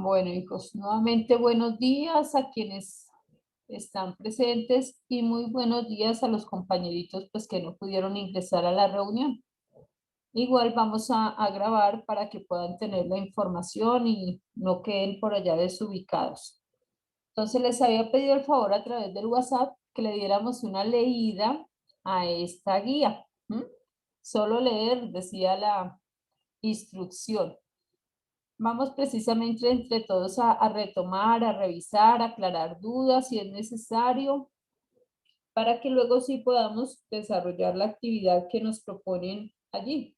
Bueno, hijos, nuevamente buenos días a quienes están presentes y muy buenos días a los compañeritos pues que no pudieron ingresar a la reunión. Igual vamos a grabar para que puedan tener la información y no queden por allá desubicados. Entonces les había pedido el favor a través del WhatsApp que le diéramos una leída a esta guía. Solo leer, decía la instrucción. Vamos precisamente entre todos a retomar, a revisar, a aclarar dudas si es necesario, para que luego sí podamos desarrollar la actividad que nos proponen allí.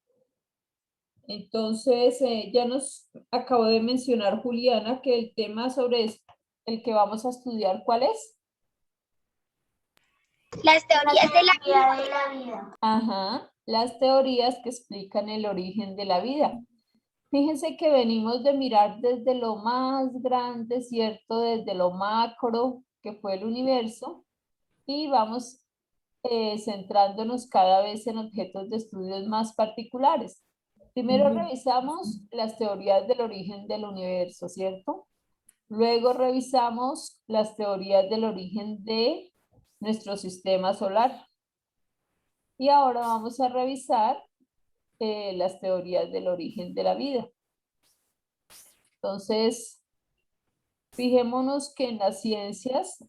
Entonces, ya nos acabó de mencionar Juliana que el tema sobre el que vamos a estudiar, ¿cuál es? Las teorías de la vida. Ajá, las teorías que explican el origen de la vida. Fíjense que venimos de mirar desde lo más grande, ¿cierto? Desde lo macro, que fue el universo, y vamos centrándonos cada vez en objetos de estudios más particulares. Primero revisamos las teorías del origen del universo, ¿cierto? Luego revisamos las teorías del origen de nuestro sistema solar. Y ahora vamos a revisar las teorías del origen de la vida. Entonces, fijémonos que en las ciencias,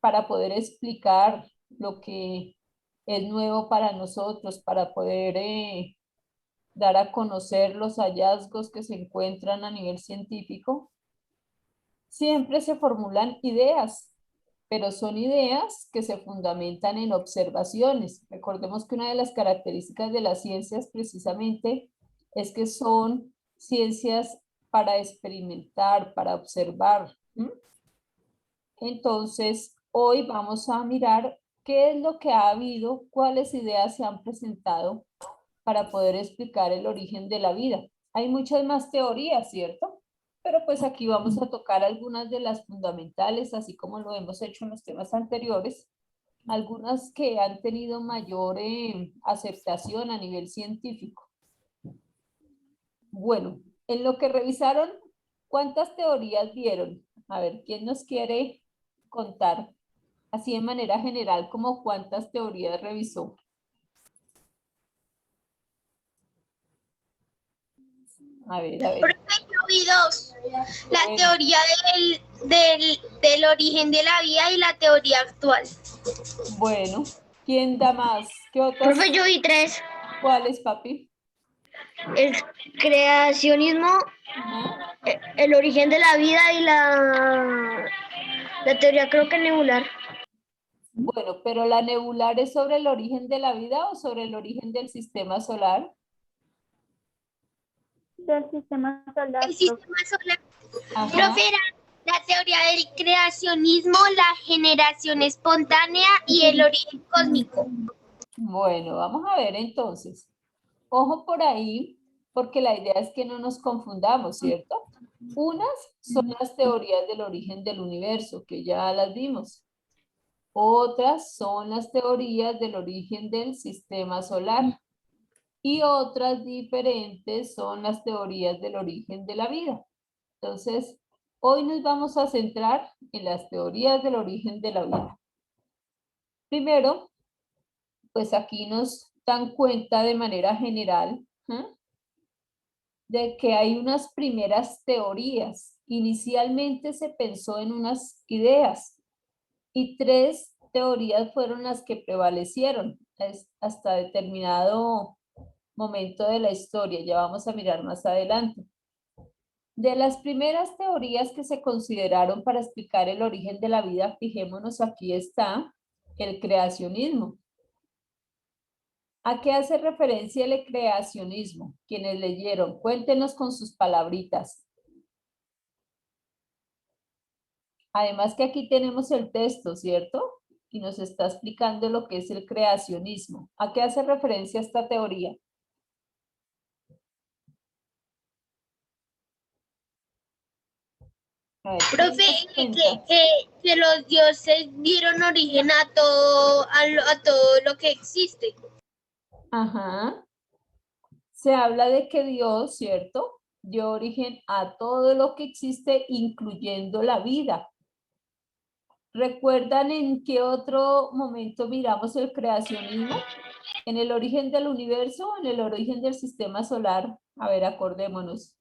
para poder explicar lo que es nuevo para nosotros, para poder dar a conocer los hallazgos que se encuentran a nivel científico, siempre se formulan ideas, pero son ideas que se fundamentan en observaciones. Recordemos que una de las características de las ciencias precisamente es que son ciencias para experimentar, para observar. Entonces, hoy vamos a mirar qué es lo que ha habido, cuáles ideas se han presentado para poder explicar el origen de la vida. Hay muchas más teorías, ¿cierto? Pero pues aquí vamos a tocar algunas de las fundamentales, así como lo hemos hecho en los temas anteriores, algunas que han tenido mayor aceptación a nivel científico. Bueno, en lo que revisaron, ¿cuántas teorías vieron? A ver, ¿quién nos quiere contar así de manera general como cuántas teorías revisó? A ver, a ver. Profe, yo vi dos. La teoría del origen de la vida y la teoría actual. Bueno, ¿quién da más? ¿Qué otras? Profe, yo vi tres. ¿Cuáles, papi? El creacionismo, Ajá. el origen de la vida y la teoría creo que nebular. Bueno, pero la nebular es sobre el origen de la vida o sobre el origen del sistema solar. Del sistema solar. El sistema solar. Ajá. Profe, era la teoría del creacionismo, la generación espontánea y el origen cósmico. Bueno, vamos a ver entonces. Ojo por ahí, porque la idea es que no nos confundamos, ¿cierto? Unas son las teorías del origen del universo, que ya las vimos. Otras son las teorías del origen del sistema solar. Y otras diferentes son las teorías del origen de la vida. Entonces, hoy nos vamos a centrar en las teorías del origen de la vida. Primero, pues aquí nos dan cuenta de manera general de que hay unas primeras teorías. Inicialmente se pensó en unas ideas y tres teorías fueron las que prevalecieron hasta determinado momento de la historia. Ya vamos a mirar más adelante. De las primeras teorías que se consideraron para explicar el origen de la vida, fijémonos, aquí está el creacionismo. ¿A qué hace referencia el creacionismo? Quienes leyeron, cuéntenos con sus palabritas. Además que aquí tenemos el texto, ¿cierto? Y nos está explicando lo que es el creacionismo. ¿A qué hace referencia esta teoría? Profe, que los dioses dieron origen a todo lo que existe. Ajá. Se habla de que Dios, ¿cierto? dio origen a todo lo que existe, incluyendo la vida. ¿Recuerdan en qué otro momento miramos el creacionismo? ¿En el origen del universo o en el origen del sistema solar? A ver, acordémonos.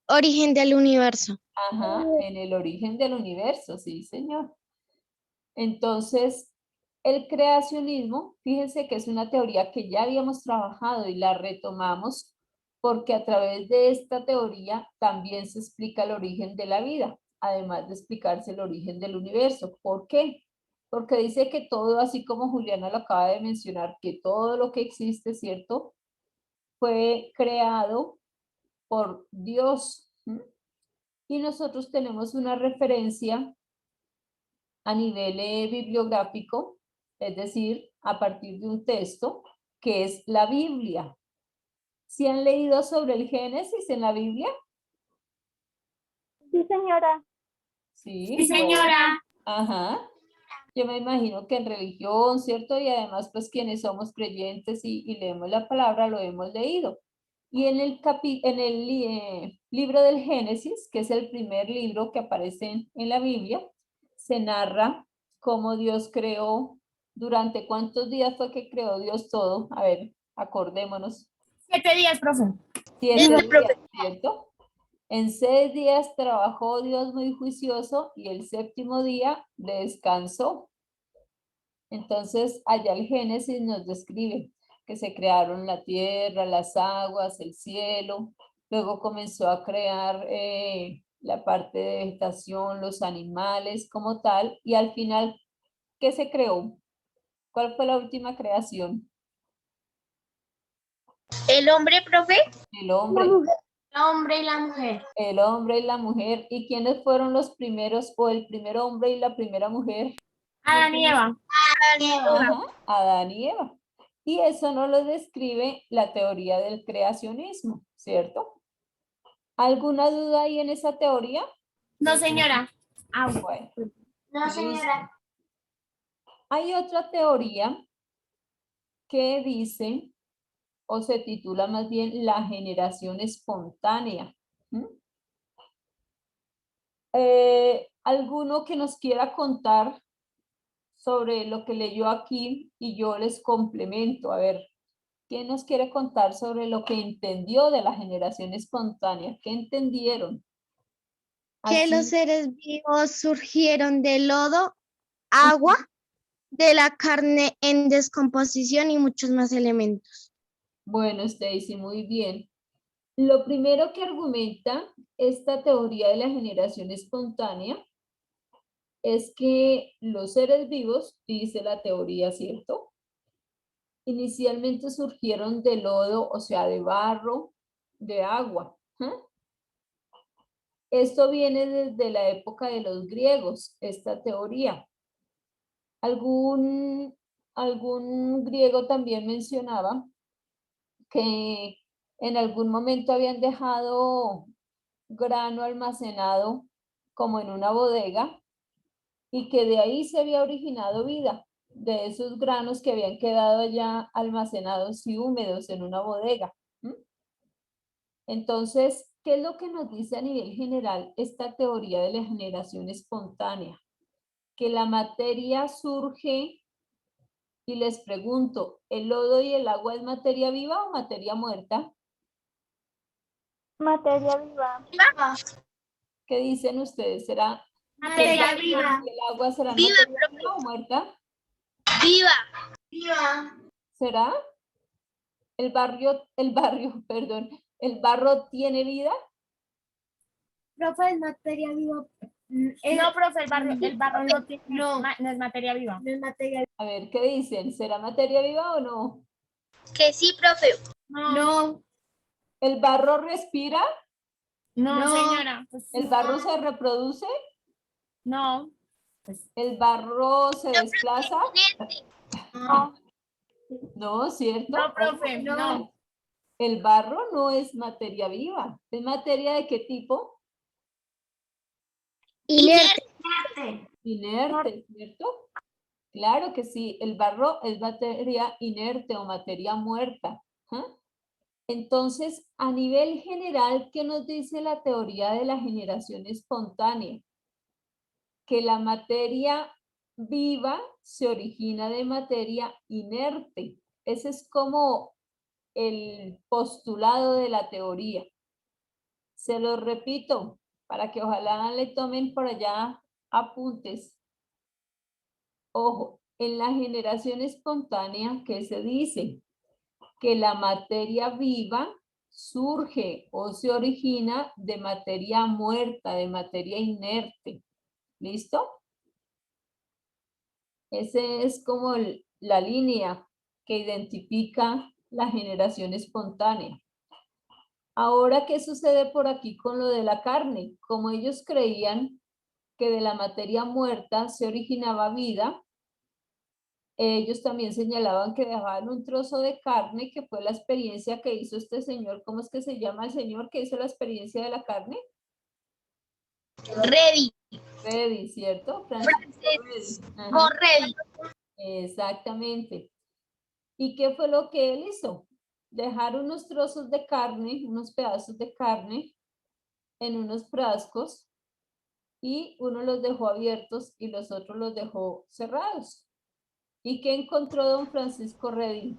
Origen del universo. Ajá, en el origen del universo, sí, señor. Entonces, el creacionismo, fíjense que es una teoría que ya habíamos trabajado y la retomamos porque a través de esta teoría también se explica el origen de la vida, además de explicarse el origen del universo. ¿Por qué? Porque dice que todo, así como Juliana lo acaba de mencionar, que todo lo que existe, ¿cierto? Fue creado por Dios. ¿Mm? Y nosotros tenemos una referencia a nivel bibliográfico, es decir, a partir de un texto, que es la Biblia. ¿Sí han leído sobre el Génesis en la Biblia? Sí, señora. Sí. Sí, señora. Ajá. Yo me imagino que en religión, ¿cierto? Y además, pues quienes somos creyentes y leemos la palabra, lo hemos leído. Y en el libro del Génesis, que es el primer libro que aparece en la Biblia, se narra cómo Dios creó, durante cuántos días fue que creó Dios todo. A ver, acordémonos. 7 días, profe. 7 días, ¿cierto? En 6 días trabajó Dios muy juicioso y el séptimo día descansó. Entonces, allá el Génesis nos describe que se crearon la tierra, las aguas, el cielo, luego comenzó a crear la parte de vegetación, los animales como tal, y al final, ¿qué se creó? ¿Cuál fue la última creación? El hombre, profe. El hombre. El hombre y la mujer. El hombre y la mujer. ¿Y quiénes fueron los primeros o el primer hombre y la primera mujer? Adán y Eva. Ajá, Adán y Eva. Y eso nos lo describe la teoría del creacionismo, ¿cierto? ¿Alguna duda ahí en esa teoría? No, señora. Bueno, No, listo. Hay otra teoría que dice, o se titula más bien, la generación espontánea. ¿Mm? ¿Alguno que nos quiera contar sobre lo que leyó aquí y yo les complemento? A ver, ¿quién nos quiere contar sobre lo que entendió de la generación espontánea? ¿Qué entendieron? Que los Así, seres vivos surgieron del lodo, agua, de la carne en descomposición y muchos más elementos. bueno, Stacy, muy bien. Lo primero que argumenta esta teoría de la generación espontánea es que los seres vivos, dice la teoría, ¿cierto? Inicialmente surgieron de lodo, o sea, de barro, de agua. ¿Ah? Esto viene desde la época de los griegos, esta teoría. Algún griego también mencionaba que en algún momento habían dejado grano almacenado como en una bodega y que de ahí se había originado vida, de esos granos que habían quedado ya almacenados y húmedos en una bodega. ¿Mm? Entonces, ¿qué es lo que nos dice a nivel general esta teoría de la generación espontánea? Que la materia surge, y les pregunto, ¿el lodo y el agua es materia viva o materia muerta? Materia viva. ¿Qué dicen ustedes? ¿Será Materia viva. el agua será Viva, materia viva o muerta? Viva. Viva. ¿Será? Perdón, ¿el barro tiene vida? Profe, es materia viva. No, profe, el barro no, no es materia viva. No es materia viva. A ver, ¿qué dicen? ¿Será materia viva o no? Que sí, profe. No. ¿El barro respira? No, señora. Pues, ¿El barro se reproduce? no. ¿El barro se desplaza? No, No, ¿cierto? no, profe, no. El barro no es materia viva. ¿Es materia de qué tipo? Inerte. Inerte, ¿cierto? Claro que sí, el barro es materia inerte o materia muerta. ¿Ah? Entonces, a nivel general, ¿qué nos dice la teoría de la generación espontánea? Que la materia viva se origina de materia inerte. Ese es como el postulado de la teoría. Se lo repito para que ojalá le tomen por allá apuntes. Ojo, en la generación espontánea, ¿qué se dice? Que la materia viva surge o se origina de materia muerta, de materia inerte. ¿Listo? Esa es como la línea que identifica la generación espontánea. Ahora, ¿qué sucede por aquí con lo de la carne? Como ellos creían que de la materia muerta se originaba vida, ellos también señalaban que dejaban un trozo de carne, que fue la experiencia que hizo este señor. ¿Cómo es que se llama el señor que hizo la experiencia de la carne? Ready. Reddy, ¿cierto? Francis Ajá, Ready. exactamente. ¿Y qué fue lo que él hizo? Dejar unos trozos de carne, unos pedazos de carne en unos frascos y uno los dejó abiertos y los otros los dejó cerrados. ¿Y qué encontró don Francisco Reddy?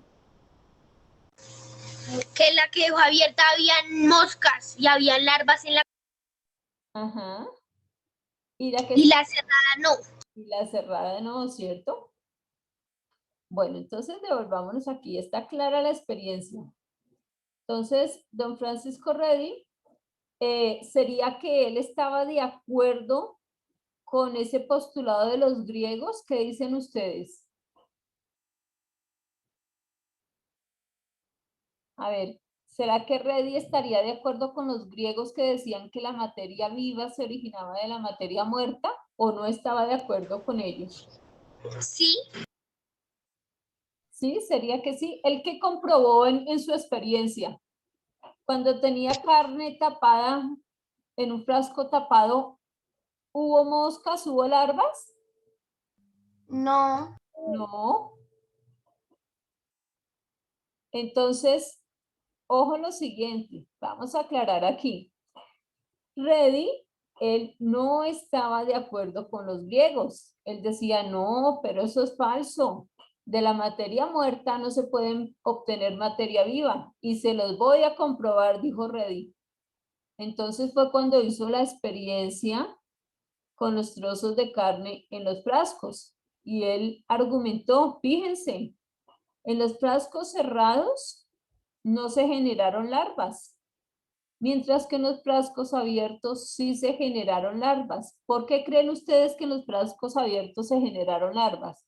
Que la que dejó abierta habían moscas y había larvas en la Ajá. Y la que y la cerrada no. y la cerrada no, ¿cierto? Bueno, entonces devolvámonos aquí. Está clara la experiencia. Entonces, don Francisco Reddy, sería que él estaba de acuerdo con ese postulado de los griegos. ¿Qué dicen ustedes? A ver, ¿será que Reddy estaría de acuerdo con los griegos que decían que la materia viva se originaba de la materia muerta o no estaba de acuerdo con ellos? Sí. Sí, sería que sí. ¿El que comprobó en su experiencia? Cuando tenía carne tapada en un frasco tapado, ¿hubo moscas, hubo larvas? No. No. Entonces, ojo lo siguiente, vamos a aclarar aquí. Reddy, él no estaba de acuerdo con los griegos. Él decía, no, pero eso es falso. De la materia muerta no se puede obtener materia viva. Y se los voy a comprobar, dijo Reddy. Entonces fue cuando hizo la experiencia con los trozos de carne en los frascos. Y él argumentó, fíjense, en los frascos cerrados no se generaron larvas, mientras que en los frascos abiertos sí se generaron larvas. ¿Por qué creen ustedes que en los frascos abiertos se generaron larvas?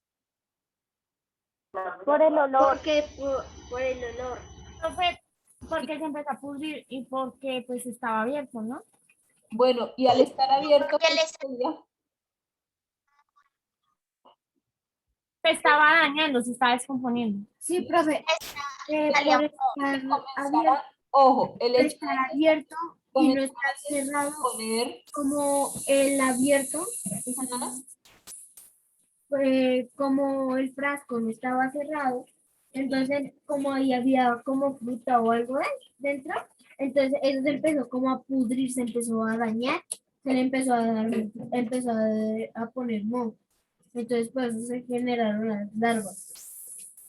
Por el olor. Porque por el olor. Profe, porque se empezó a pudrir y porque pues estaba abierto, ¿no? Bueno, y al estar abierto, ¿qué sucedía? Se estaba dañando, se estaba descomponiendo. Sí, profe. Por estar Ojo, el hecho estar abierto y no estar cerrado, poner, como el abierto, como el frasco no estaba cerrado, entonces como ahí había como fruta o algo dentro, entonces eso se empezó como a pudrir, se empezó a dañar, se le empezó a poner moho. Entonces por eso se generaron las larvas.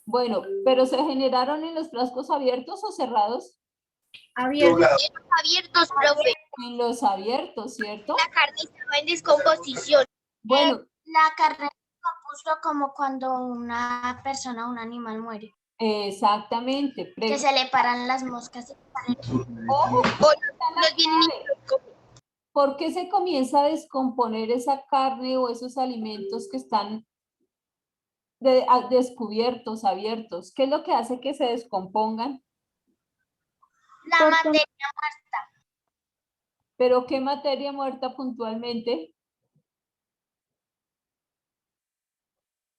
bueno, pero ¿se generaron en los frascos abiertos o cerrados? Abiertos. Abiertos, profe. En los abiertos, ¿cierto? La carne estaba en descomposición. Bueno, La carne se compuso como cuando una persona o un animal muere. exactamente. Que se le paran las moscas. Ojo, Los vienen ¿por qué se comienza a descomponer esa carne o esos alimentos que están descubiertos, abiertos? ¿Qué es lo que hace que se descompongan? La materia. ¿Pero qué materia muerta puntualmente?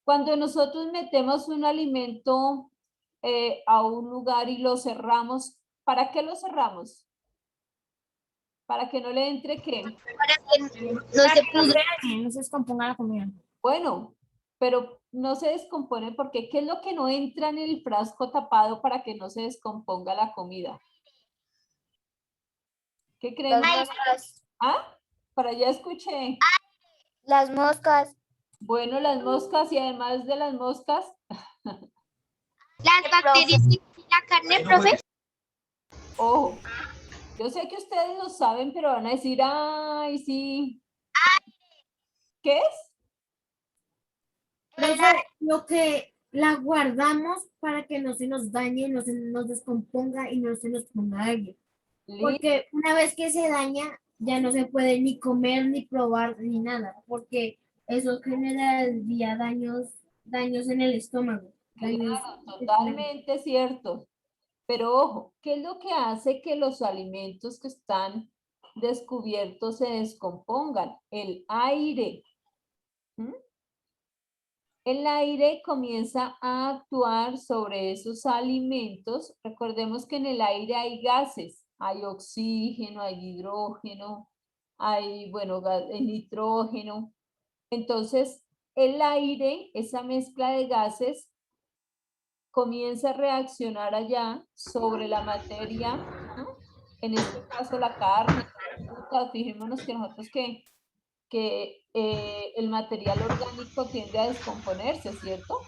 Cuando nosotros metemos un alimento a un lugar y lo cerramos, ¿para qué lo cerramos? ¿Para que no le entre qué? para que no Para se que no se pudra. dañe, no se descomponga la comida. Bueno, pero no se descompone porque ¿qué es lo que no entra en el frasco tapado para que no se descomponga la comida? ¿Qué creen? Las moscas. Ah, para allá escuché. Las moscas. Bueno, las moscas y además de las moscas, Las bacterias que tiene la carne, profe. ojo, yo sé que ustedes lo saben, pero van a decir, ay, sí. ¿Qué es? Profe, lo que la guardamos para que no se nos dañe, no se nos descomponga y no se nos ponga aire. Porque una vez que se daña, ya no se puede ni comer, ni probar, ni nada, porque eso generaría daños en el estómago. Daños Claro, totalmente cierto. Pero ojo, ¿qué es lo que hace que los alimentos que están descubiertos se descompongan? El aire. ¿Mm? El aire comienza a actuar sobre esos alimentos. Recordemos que en el aire hay gases, hay oxígeno, hay hidrógeno, hay, bueno, nitrógeno. Entonces, el aire, esa mezcla de gases, comienza a reaccionar allá sobre la materia, ¿no? En este caso la carne, la fruta. Fijémonos que nosotros que el material orgánico tiende a descomponerse, ¿cierto?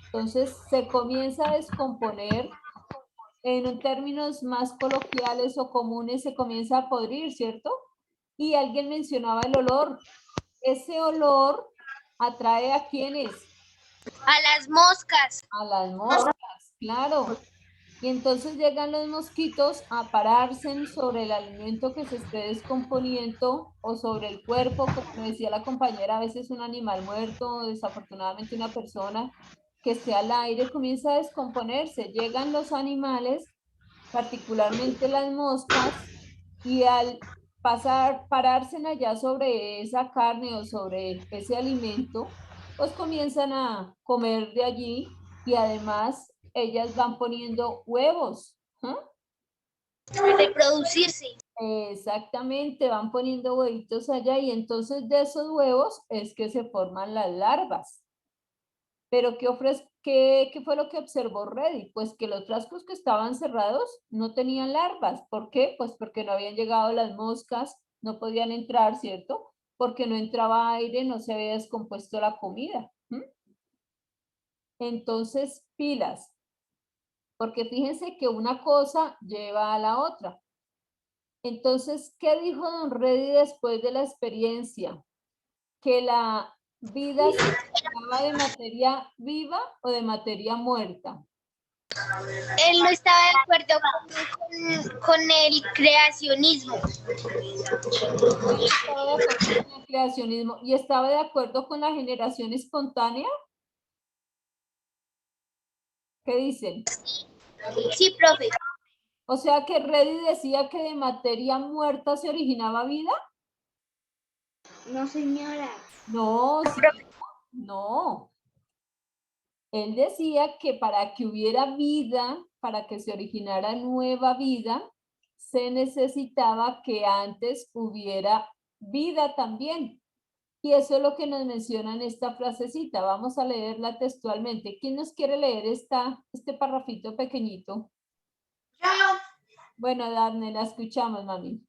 Entonces se comienza a descomponer, en términos más coloquiales o comunes, se comienza a podrir, ¿cierto? Y alguien mencionaba el olor. Ese olor atrae a quienes, A las moscas. a las moscas, claro. Y entonces llegan los mosquitos a pararse sobre el alimento que se esté descomponiendo o sobre el cuerpo, como decía la compañera, a veces un animal muerto, desafortunadamente una persona que esté al aire comienza a descomponerse. Llegan los animales, particularmente las moscas, y al pararse allá sobre esa carne o sobre ese alimento, pues comienzan a comer de allí y además ellas van poniendo huevos. ¿Ah? Reproducirse. Exactamente, van poniendo huevitos allá y entonces de esos huevos es que se forman las larvas. Pero ¿qué fue lo que observó Reddy? Pues que los frascos que estaban cerrados no tenían larvas. ¿Por qué? Pues porque no habían llegado las moscas, no podían entrar, ¿cierto? Porque no entraba aire, no se había descompuesto la comida. Entonces, pilas, porque fíjense que una cosa lleva a la otra. Entonces, ¿qué dijo don Reddy después de la experiencia? Que la vida se originaba de materia viva o de materia muerta. Él no estaba de acuerdo con el creacionismo. Estaba de acuerdo con el creacionismo y estaba de acuerdo con la generación espontánea. ¿Qué dicen? Sí, profe. O sea que Reddy decía que de materia muerta se originaba vida. No, señora. No, sí, no. Él decía que para que hubiera vida, para que se originara nueva vida, se necesitaba que antes hubiera vida también. Y eso es lo que nos menciona en esta frasecita. Vamos a leerla textualmente. ¿Quién nos quiere leer este parrafito pequeñito? Yo. Bueno, Daphne, la escuchamos, mami.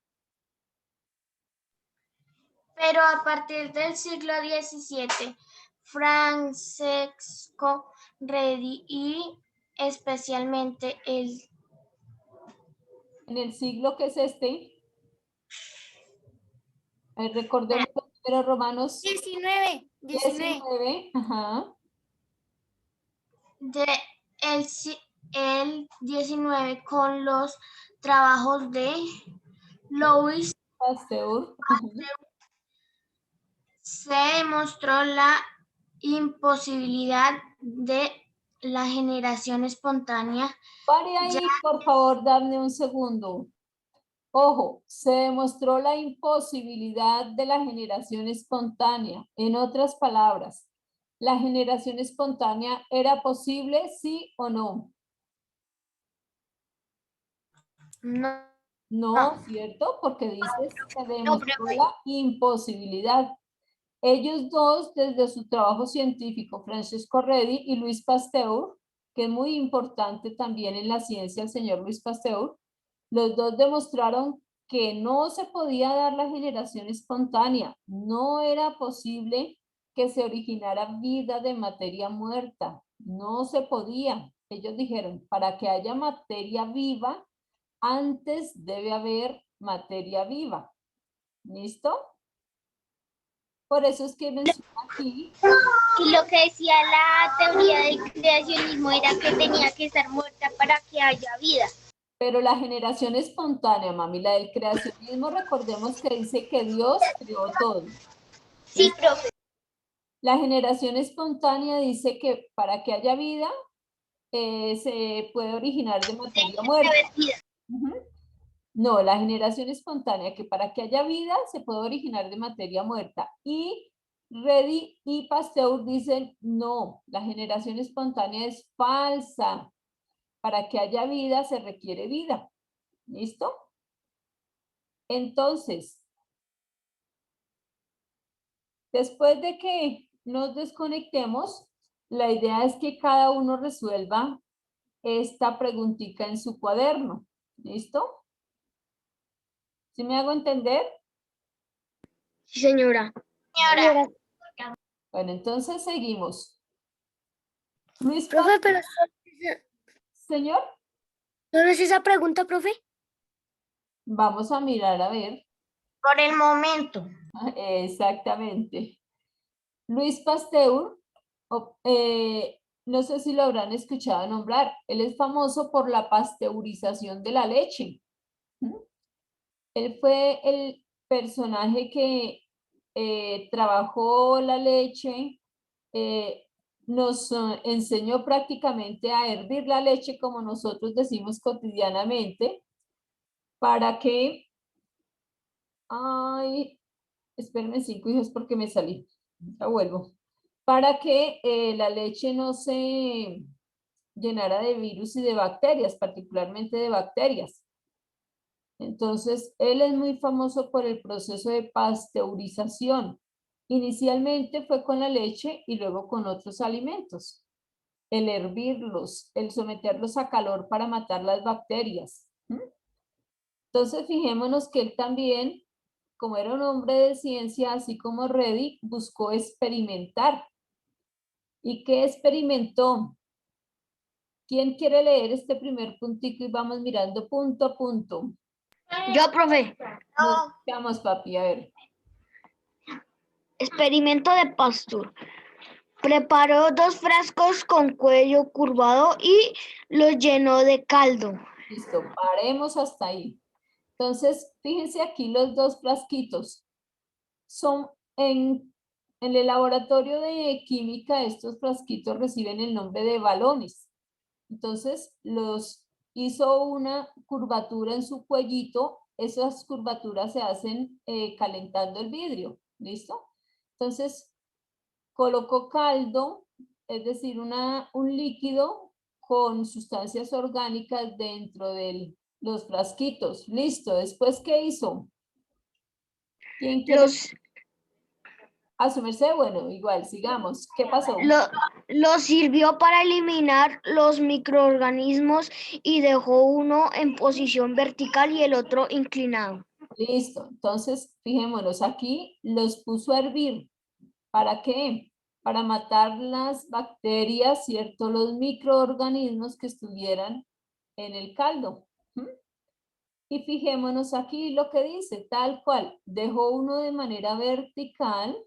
Pero a partir del siglo XVII, Francesco Redi y especialmente el En el siglo que es recordemos los números romanos 19. 19. Ajá. de el 19 con los trabajos de Louis Pasteur. Ajá. se demostró la imposibilidad de la generación espontánea. Pare ahí, por favor, dame un segundo. Ojo, se demostró la imposibilidad de la generación espontánea. En otras palabras, ¿la generación espontánea era posible, sí o no? No, No, ¿cierto? Porque dice se demostró la imposibilidad. Ellos dos, desde su trabajo científico, Francesco Redi y Luis Pasteur, que es muy importante también en la ciencia, el señor Luis Pasteur, los dos demostraron que no se podía dar la generación espontánea, no era posible que se originara vida de materia muerta, no se podía. Ellos dijeron, para que haya materia viva, antes debe haber materia viva. ¿Listo? Por eso es que menciona aquí. Y lo que decía la teoría del creacionismo era que tenía que estar muerta para que haya vida. Pero la generación espontánea, mami, la del creacionismo, recordemos que dice que Dios creó todo. Sí, profe. La generación espontánea dice que para que haya vida, se puede originar de materia muerta. Ujú. No, la generación espontánea, que para que haya vida, se puede originar de materia muerta. Y Redi y Pasteur dicen, no, la generación espontánea es falsa. Para que haya vida, se requiere vida. ¿Listo? Entonces, después de que nos desconectemos, la idea es que cada uno resuelva esta preguntita en su cuaderno. ¿Listo? ¿Sí me hago entender? Sí, señora. Bueno, entonces seguimos. Luis Profe, pero señor, ¿solo es esa pregunta, profe? vamos a mirar a ver. Por el momento. Exactamente. Luis Pasteur, no sé si lo habrán escuchado nombrar, él es famoso por la pasteurización de la leche. ¿Mm? Él fue el personaje que trabajó la leche, nos enseñó prácticamente a hervir la leche, como nosotros decimos cotidianamente, para que, ay, espérenme 5 hijos porque me salí, ya vuelvo, para que la leche no se llenara de virus y de bacterias, particularmente de bacterias. Entonces, él es muy famoso por el proceso de pasteurización. Inicialmente fue con la leche y luego con otros alimentos. El hervirlos, el someterlos a calor para matar las bacterias. Entonces, fijémonos que él también, como era un hombre de ciencia, así como Redi, buscó experimentar. ¿Y qué experimentó? ¿Quién quiere leer este primer puntico y vamos mirando punto a punto? Yo, profe. Nos quedamos, papi, a ver. Experimento de Pasteur. Preparó 2 frascos con cuello curvado y los llenó de caldo. Listo, paremos hasta ahí. Entonces, fíjense aquí los 2 frasquitos. Son en el laboratorio de química, estos frasquitos reciben el nombre de balones. Entonces, los hizo una curvatura en su cuellito. Esas curvaturas se hacen calentando el vidrio. ¿Listo? Entonces, colocó caldo, es decir, un líquido con sustancias orgánicas dentro de los frasquitos. Listo. Después, ¿qué hizo? ¿Quién quiere? A su merced, bueno, igual, sigamos. ¿Qué pasó? Lo sirvió para eliminar los microorganismos y dejó uno en posición vertical y el otro inclinado. Listo. Entonces, fijémonos, aquí los puso a hervir. ¿Para qué? Para matar las bacterias, ¿cierto? Los microorganismos que estuvieran en el caldo. Y fijémonos aquí lo que dice, tal cual. Dejó uno de manera vertical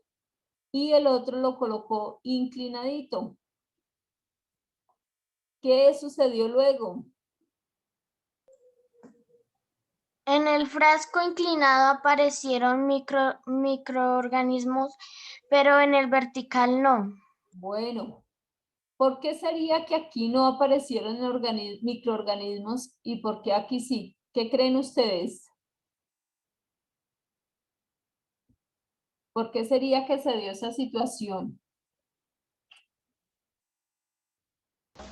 y el otro lo colocó inclinadito. ¿Qué sucedió luego? En el frasco inclinado aparecieron microorganismos, pero en el vertical no. Bueno, ¿por qué sería que aquí no aparecieron microorganismos y por qué aquí sí? ¿Qué creen ustedes? ¿Por qué sería que se dio esa situación?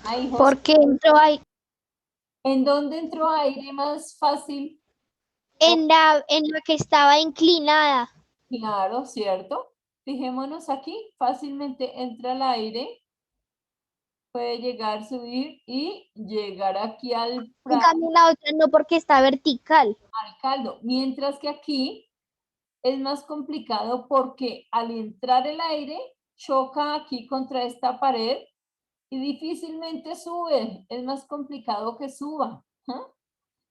Ay, José, Porque entró ahí ¿en dónde entró aire más fácil? En la que estaba inclinada. Claro, ¿cierto? Fijémonos aquí, fácilmente entra el aire, puede llegar, subir y llegar aquí al En cambio, la otra no, porque está vertical. caldo. Mientras que aquí es más complicado porque al entrar el aire choca aquí contra esta pared y difícilmente sube. Es más complicado que suba.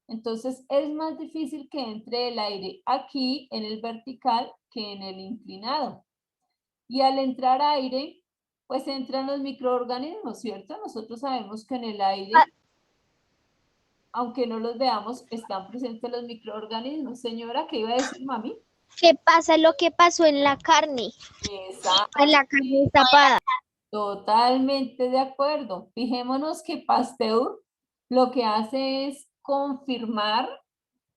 Entonces es más difícil que entre el aire aquí en el vertical que en el inclinado. Y al entrar aire, pues entran los microorganismos, ¿cierto? Nosotros sabemos que en el aire, aunque no los veamos, están presentes los microorganismos. Señora, ¿qué iba a decir, mami? ¿Qué pasa lo que pasó en la carne? Exacto, En la carne tapada. totalmente de acuerdo. Fijémonos que Pasteur lo que hace es confirmar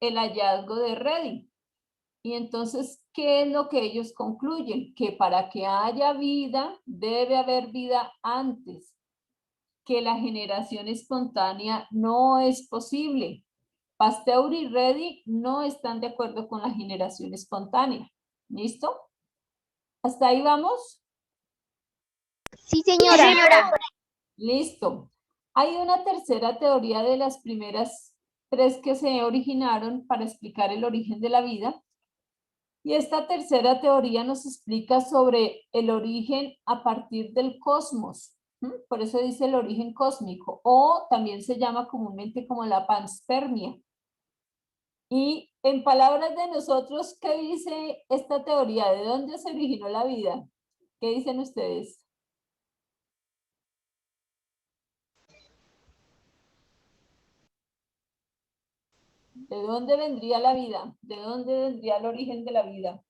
el hallazgo de Reddy. Y entonces, ¿qué es lo que ellos concluyen? Que para que haya vida, debe haber vida antes, que la generación espontánea no es posible. Pasteur y Reddy no están de acuerdo con la generación espontánea. ¿Listo? ¿Hasta ahí vamos? Sí, señora. Listo. Hay una tercera teoría de las primeras tres que se originaron para explicar el origen de la vida. Y esta tercera teoría nos explica sobre el origen a partir del cosmos. Por eso dice el origen cósmico, o también se llama comúnmente como la panspermia. Y en palabras de nosotros, ¿qué dice esta teoría? ¿De dónde se originó la vida? ¿Qué dicen ustedes? ¿De dónde vendría la vida? ¿De dónde vendría el origen de la vida?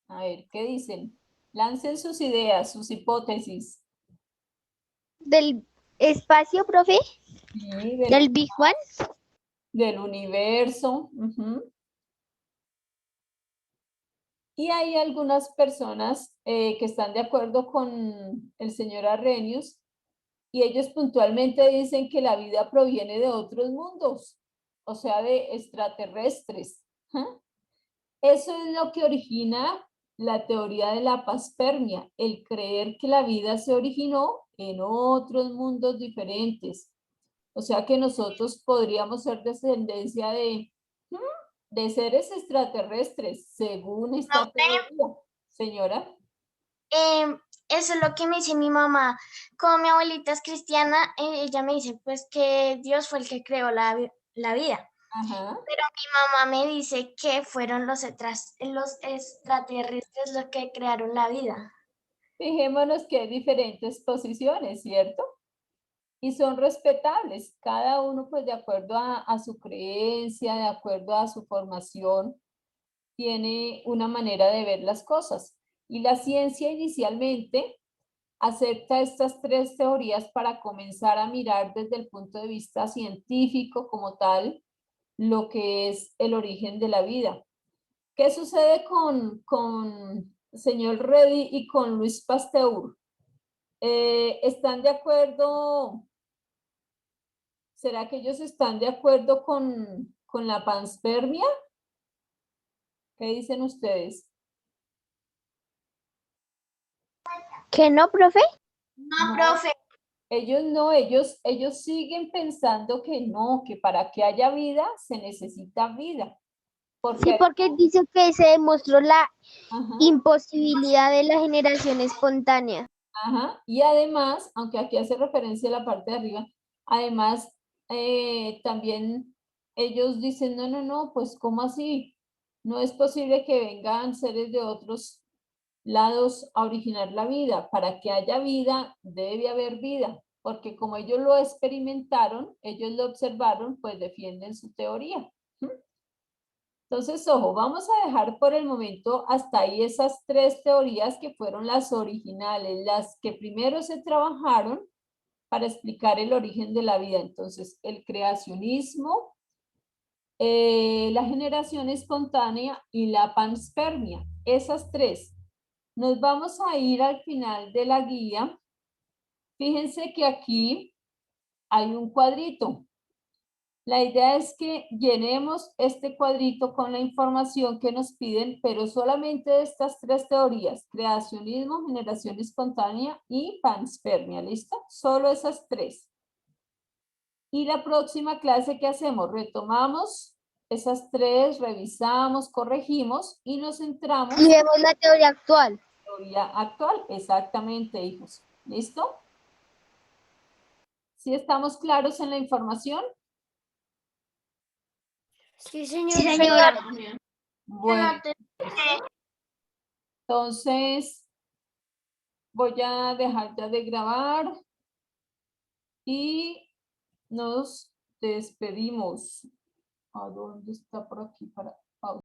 A ver, ¿qué dicen? Lancen sus ideas, sus hipótesis. Del espacio, profe. Sí, Del Big One. del universo. Y hay algunas personas que están de acuerdo con el señor Arrhenius y ellos puntualmente dicen que la vida proviene de otros mundos, o sea, de extraterrestres. Eso es lo que origina la teoría de la panspermia, el creer que la vida se originó en otros mundos diferentes. O sea que nosotros podríamos ser descendencia de seres extraterrestres, según esta teoría. Señora. Eso es lo que me dice mi mamá. Como mi abuelita es cristiana, ella me dice pues que Dios fue el que creó la vida. Ajá. Pero mi mamá me dice que fueron los extraterrestres los que crearon la vida. Fijémonos que hay diferentes posiciones, ¿cierto? Y son respetables, cada uno pues de acuerdo a su creencia, de acuerdo a su formación, tiene una manera de ver las cosas. Y la ciencia inicialmente acepta estas tres teorías para comenzar a mirar desde el punto de vista científico como tal lo que es el origen de la vida. ¿Qué sucede con señor Reddy y con Luis Pasteur? ¿Están de acuerdo? ¿Será que ellos están de acuerdo con la panspermia? ¿Qué dicen ustedes? ¿Que no, profe? No, profe. Ellos no, ellos siguen pensando que no, que para que haya vida se necesita vida. Sí, porque dice que se demostró la Ajá. imposibilidad de la generación espontánea. Ajá. Y además, aunque aquí hace referencia a la parte de arriba, además también ellos dicen, no, pues ¿cómo así? No es posible que vengan seres de otros lados a originar la vida. Para que haya vida, debe haber vida, porque como ellos lo experimentaron, ellos lo observaron, pues defienden su teoría. Entonces, ojo, vamos a dejar por el momento hasta ahí esas tres teorías que fueron las originales, las que primero se trabajaron para explicar el origen de la vida. Entonces, el creacionismo, la generación espontánea y la panspermia. Esas tres. Nos vamos a ir al final de la guía. Fíjense que aquí hay un cuadrito. La idea es que llenemos este cuadrito con la información que nos piden, pero solamente de estas 3 teorías: creacionismo, generación espontánea y panspermia. ¿Listo? Solo esas 3. Y la próxima clase, ¿qué hacemos? Retomamos esas 3, revisamos, corregimos y nos centramos Y vemos la teoría actual. teoría actual. Exactamente, hijos. ¿Listo? ¿Sí estamos claros en la información? Sí, Sí, señora. Bueno, entonces voy a dejar ya de grabar y nos despedimos. ¿A dónde está por aquí? Para